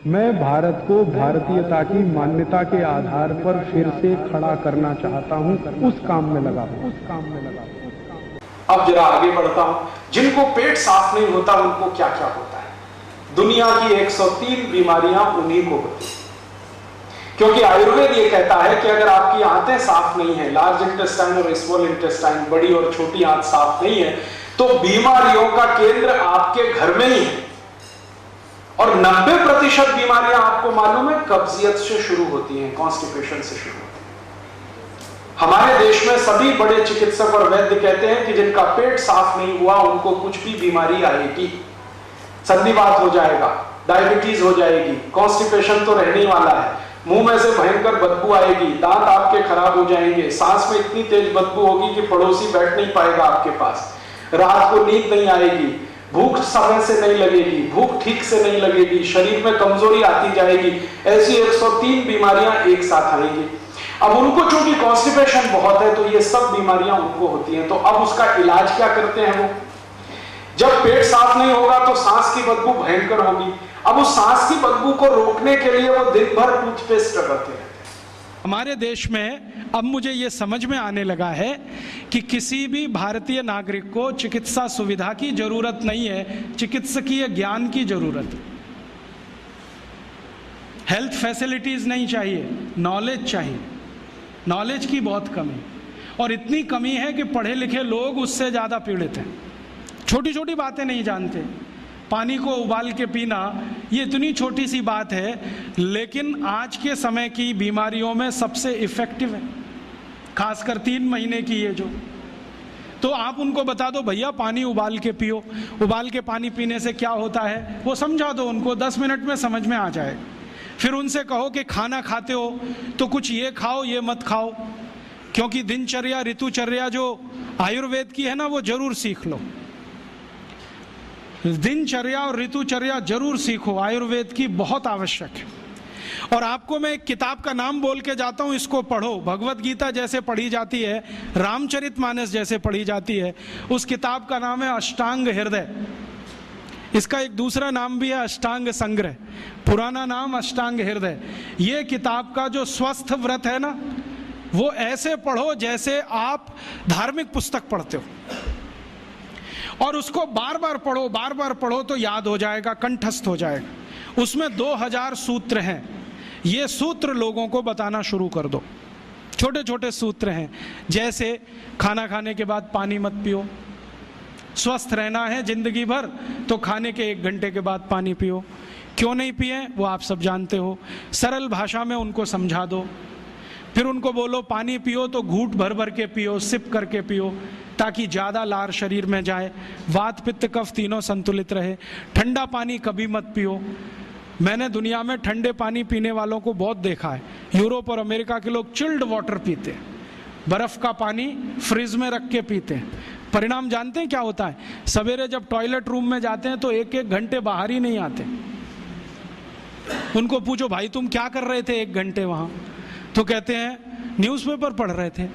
मैं भारत को भारतीयता की मान्यता के आधार पर फिर से खड़ा करना चाहता हूं, उस काम में लगा हूं। अब जरा आगे बढ़ता हूं। जिनको पेट साफ नहीं होता उनको क्या क्या होता है? दुनिया की 103 बीमारियां उन्हीं को होती है, क्योंकि आयुर्वेद ये कहता है कि अगर आपकी आंतें साफ नहीं है, लार्ज इंटेस्टाइन और स्मॉल इंटेस्टाइन, बड़ी और छोटी आंत साफ नहीं है, तो बीमारियों का केंद्र आपके घर में ही है। और 90% बीमारियां आपको मालूम है कब्जियत से शुरू होती हैं, कॉन्स्टिपेशन से शुरू होती हैं। हमारे देश में सभी बड़े चिकित्सक और वैद्य कहते हैं कि जिनका पेट साफ नहीं हुआ उनको कुछ भी बीमारी आएगी, संधिवात हो जाएगा, डायबिटीज हो जाएगी, कॉन्स्टिपेशन तो रहने वाला है, मुंह में से भयंकर बदबू आएगी, दांत आपके खराब हो जाएंगे, सांस में इतनी तेज बदबू होगी कि पड़ोसी बैठ नहीं पाएगा आपके पास, रात को नींद नहीं आएगी, भूख समय से नहीं लगेगी, भूख ठीक से नहीं लगेगी, शरीर में कमजोरी आती जाएगी। ऐसी 103 बीमारियां एक साथ आएंगी। अब उनको चूंकि कॉन्स्टिपेशन बहुत है तो ये सब बीमारियां उनको होती हैं। तो अब उसका इलाज क्या करते हैं वो? जब पेट साफ नहीं होगा तो सांस की बदबू भयंकर होगी। अब उस सांस की बदबू को रोकने के लिए वो दिन भर टूथपेस्ट रगड़ते हैं। हमारे देश में अब मुझे ये समझ में आने लगा है कि किसी भी भारतीय नागरिक को चिकित्सा सुविधा की जरूरत नहीं है, चिकित्सकीय ज्ञान की जरूरत है। हेल्थ फैसिलिटीज नहीं चाहिए, नॉलेज चाहिए। नॉलेज की बहुत कमी, और इतनी कमी है कि पढ़े लिखे लोग उससे ज़्यादा पीड़ित हैं। छोटी छोटी बातें नहीं जानते। पानी को उबाल के पीना ये इतनी छोटी सी बात है, लेकिन आज के समय की बीमारियों में सबसे इफेक्टिव है, खासकर 3 महीने की ये जो। तो आप उनको बता दो भैया पानी उबाल के पियो, उबाल के पानी पीने से क्या होता है वो समझा दो उनको, 10 मिनट में समझ में आ जाए। फिर उनसे कहो कि खाना खाते हो तो कुछ ये खाओ ये मत खाओ, क्योंकि दिनचर्या ऋतुचर्या जो आयुर्वेद की है ना वो जरूर सीख लो। दिनचर्या और ऋतुचर्या जरूर सीखो, आयुर्वेद की बहुत आवश्यक है। और आपको मैं एक किताब का नाम बोल के जाता हूं, इसको पढ़ो। भगवत गीता जैसे पढ़ी जाती है, रामचरितमानस जैसे पढ़ी जाती है, उस किताब का नाम है अष्टांग हृदय। इसका एक दूसरा नाम भी है अष्टांग संग्रह, पुराना नाम अष्टांग हृदय। ये किताब का जो स्वस्थ व्रत है ना, वो ऐसे पढ़ो जैसे आप धार्मिक पुस्तक पढ़ते हो, और उसको बार बार पढ़ो तो याद हो जाएगा, कंठस्थ हो जाएगा। उसमें 2000 सूत्र हैं। ये सूत्र लोगों को बताना शुरू कर दो। छोटे छोटे सूत्र हैं, जैसे खाना खाने के बाद पानी मत पियो, स्वस्थ रहना है जिंदगी भर तो खाने के 1 घंटे के बाद पानी पियो। क्यों नहीं पिए वो आप सब जानते हो, सरल भाषा में उनको समझा दो। फिर उनको बोलो पानी पियो तो घूंट भर भर के पियो, सिप करके पियो, ताकि ज़्यादा लार शरीर में जाए, वात पित्त कफ तीनों संतुलित रहे। ठंडा पानी कभी मत पियो। मैंने दुनिया में ठंडे पानी पीने वालों को बहुत देखा है। यूरोप और अमेरिका के लोग चिल्ड वाटर पीते हैं, बर्फ़ का पानी फ्रिज में रख के पीते हैं। परिणाम जानते हैं क्या होता है? सवेरे जब टॉयलेट रूम में जाते हैं तो 1-1 घंटे बाहर ही नहीं आते। उनको पूछो भाई तुम क्या कर रहे थे 1 घंटे वहाँ? तो कहते हैं न्यूज़पेपर पढ़ रहे थे,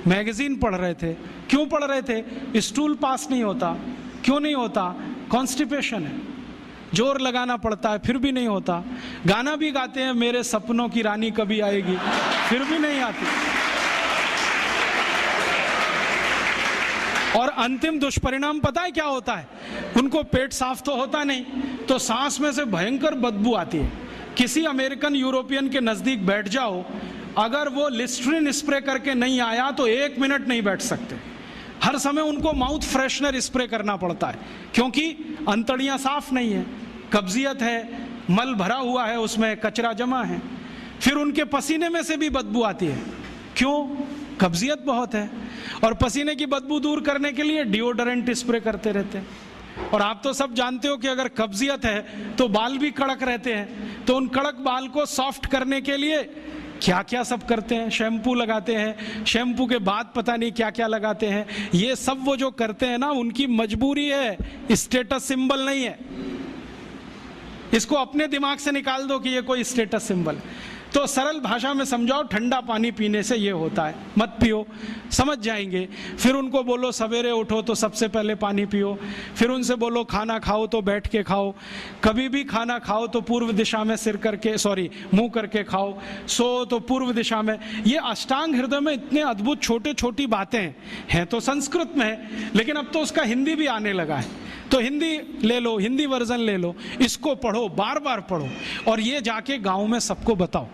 मैगजीन पढ़ रहे थे। क्यों पढ़ रहे थे? स्टूल पास नहीं होता। क्यों नहीं होता? कॉन्स्टिपेशन है, जोर लगाना पड़ता है फिर भी नहीं होता। गाना भी गाते हैं मेरे सपनों की रानी कभी आएगी, फिर भी नहीं आती। और अंतिम दुष्परिणाम पता है क्या होता है? उनको पेट साफ तो होता नहीं, तो सांस में से भयंकर बदबू आती है। किसी अमेरिकन यूरोपियन के नजदीक बैठ जाओ, अगर वो लिस्ट्रीन स्प्रे करके नहीं आया तो 1 मिनट नहीं बैठ सकते। हर समय उनको माउथ फ्रेशनर स्प्रे करना पड़ता है, क्योंकि अंतड़ियां साफ नहीं है, कब्जियत है, मल भरा हुआ है, उसमें कचरा जमा है। फिर उनके पसीने में से भी बदबू आती है। क्यों? कब्जियत बहुत है। और पसीने की बदबू दूर करने के लिए डिओडोरेंट स्प्रे करते रहते हैं। और आप तो सब जानते हो कि अगर कब्जियत है तो बाल भी कड़क रहते हैं, तो उन कड़क बाल को सॉफ्ट करने के लिए क्या क्या सब करते हैं। शैम्पू लगाते हैं, शैम्पू के बाद पता नहीं क्या क्या लगाते हैं। ये सब वो जो करते हैं ना, उनकी मजबूरी है, स्टेटस सिंबल नहीं है। इसको अपने दिमाग से निकाल दो कि ये कोई स्टेटस सिंबल। तो सरल भाषा में समझाओ, ठंडा पानी पीने से ये होता है, मत पियो, समझ जाएंगे। फिर उनको बोलो सवेरे उठो तो सबसे पहले पानी पियो। फिर उनसे बोलो खाना खाओ तो बैठ के खाओ, कभी भी खाना खाओ तो पूर्व दिशा में मुंह करके खाओ, सो तो पूर्व दिशा में। ये अष्टांग हृदय में इतने अद्भुत छोटे छोटी बातें हैं तो संस्कृत में है, लेकिन अब तो उसका हिंदी भी आने लगा है। तो हिंदी ले लो, हिंदी वर्जन ले लो, इसको पढ़ो, बार बार पढ़ो, और ये जाके गांव में सबको बताओ।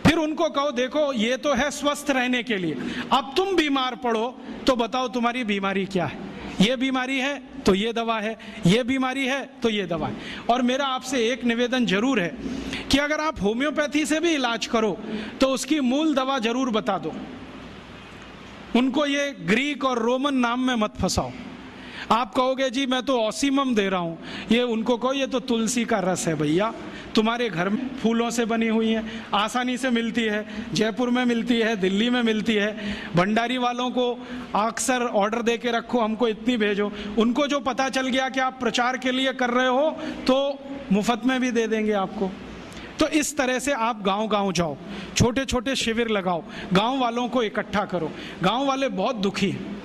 फिर उनको कहो देखो ये तो है स्वस्थ रहने के लिए, अब तुम बीमार पड़ो तो बताओ तुम्हारी बीमारी क्या है। ये बीमारी है तो ये दवा है, ये बीमारी है तो ये दवा है। और मेरा आपसे एक निवेदन जरूर है कि अगर आप होम्योपैथी से भी इलाज करो तो उसकी मूल दवा जरूर बता दो। उनको ये ग्रीक और रोमन नाम में मत फंसाओ। आप कहोगे जी मैं तो ऑसीमम दे रहा हूँ, ये उनको कहो ये तो तुलसी का रस है भैया, तुम्हारे घर में फूलों से बनी हुई है, आसानी से मिलती है, जयपुर में मिलती है, दिल्ली में मिलती है। भंडारी वालों को अक्सर ऑर्डर दे के रखो, हमको इतनी भेजो। उनको जो पता चल गया कि आप प्रचार के लिए कर रहे हो तो मुफ्त में भी दे देंगे आपको। तो इस तरह से आप गांव गांव जाओ, छोटे छोटे शिविर लगाओ, गांव वालों को इकट्ठा करो। गांव वाले बहुत दुखी हैं,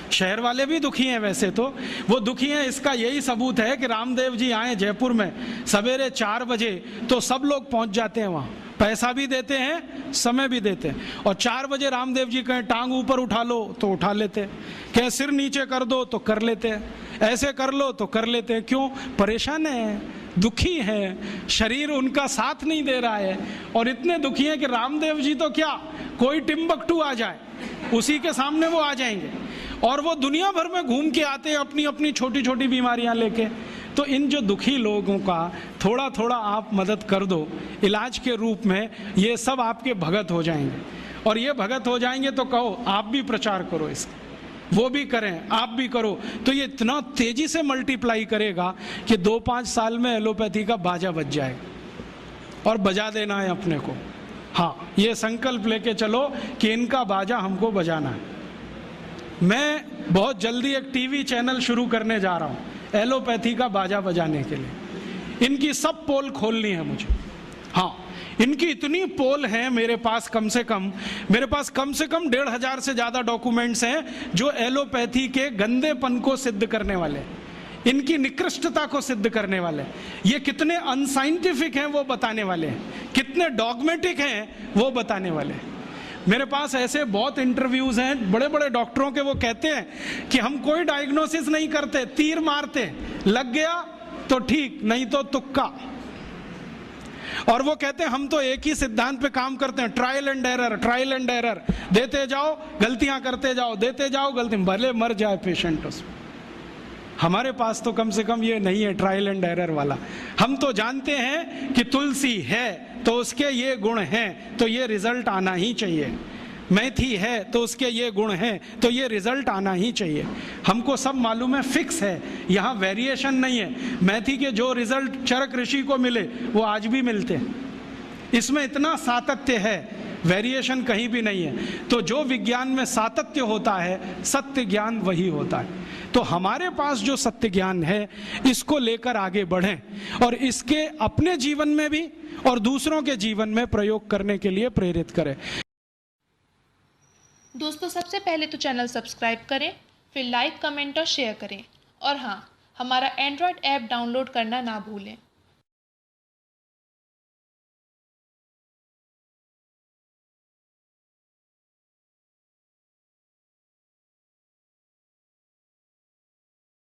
शहर वाले भी दुखी हैं, वैसे तो वो दुखी हैं। इसका यही सबूत है कि रामदेव जी आए जयपुर में सवेरे 4 बजे तो सब लोग पहुंच जाते हैं वहाँ, पैसा भी देते हैं, समय भी देते हैं। और 4 बजे रामदेव जी कहें टांग ऊपर उठा लो तो उठा लेते हैं, कहें सिर नीचे कर दो तो कर लेते हैं, ऐसे कर लो तो कर लेते हैं। क्यों? परेशान है, दुखी है, शरीर उनका साथ नहीं दे रहा है। और इतने दुखी हैं कि रामदेव जी तो क्या, कोई टिम्बकटू आ जाए उसी के सामने वो आ जाएंगे, और वो दुनिया भर में घूम के आते हैं अपनी अपनी छोटी छोटी बीमारियां लेके। तो इन जो दुखी लोगों का थोड़ा थोड़ा आप मदद कर दो इलाज के रूप में, ये सब आपके भगत हो जाएंगे। और ये भगत हो जाएंगे तो कहो आप भी प्रचार करो इसका, वो भी करें, आप भी करो, तो ये इतना तेजी से मल्टीप्लाई करेगा कि 2-5 साल में एलोपैथी का बाजा बज जाएगा। और बजा देना है अपने को, हाँ, ये संकल्प लेके चलो कि इनका बाजा हमको बजाना है। मैं बहुत जल्दी एक टीवी चैनल शुरू करने जा रहा हूँ एलोपैथी का बाजा बजाने के लिए। इनकी सब पोल खोलनी है मुझे, हाँ, इनकी इतनी पोल हैं मेरे पास, कम से कम 1,500 से ज़्यादा डॉक्यूमेंट्स हैं जो एलोपैथी के गंदेपन को सिद्ध करने वाले, इनकी निकृष्टता को सिद्ध करने वाले, ये कितने अनसाइंटिफिक हैं वो बताने वाले हैं, कितने डॉगमेटिक हैं वो बताने वाले हैं। मेरे पास ऐसे बहुत इंटरव्यूज हैं बड़े बड़े डॉक्टरों के, वो कहते हैं कि हम कोई डायग्नोसिस नहीं करते, तीर मारते, लग गया तो ठीक, नहीं तो तुक्का। और वो कहते हैं हम तो एक ही सिद्धांत पे काम करते हैं, ट्रायल एंड एरर, देते जाओ गलतियां करते जाओ, देते जाओ गलती, भले मर जाए पेशेंट उसमें। हमारे पास तो कम से कम ये नहीं है ट्रायल एंड एरर वाला। हम तो जानते हैं कि तुलसी है तो उसके ये गुण हैं तो ये रिजल्ट आना ही चाहिए, मेथी है तो उसके ये गुण हैं तो ये रिजल्ट आना ही चाहिए। हमको सब मालूम है, फिक्स है, यहाँ वेरिएशन नहीं है। मेथी के जो रिजल्ट चरक ऋषि को मिले वो आज भी मिलते हैं, इसमें इतना सातत्य है, वेरिएशन कहीं भी नहीं है। तो जो विज्ञान में सातत्य होता है, सत्य ज्ञान वही होता है। तो हमारे पास जो सत्य ज्ञान है इसको लेकर आगे बढ़ें और इसके अपने जीवन में भी और दूसरों के जीवन में प्रयोग करने के लिए प्रेरित करें। दोस्तों, सबसे पहले तो चैनल सब्सक्राइब करें, फिर लाइक, कमेंट और शेयर करें। और हाँ, हमारा एंड्रॉयड ऐप डाउनलोड करना ना भूलें।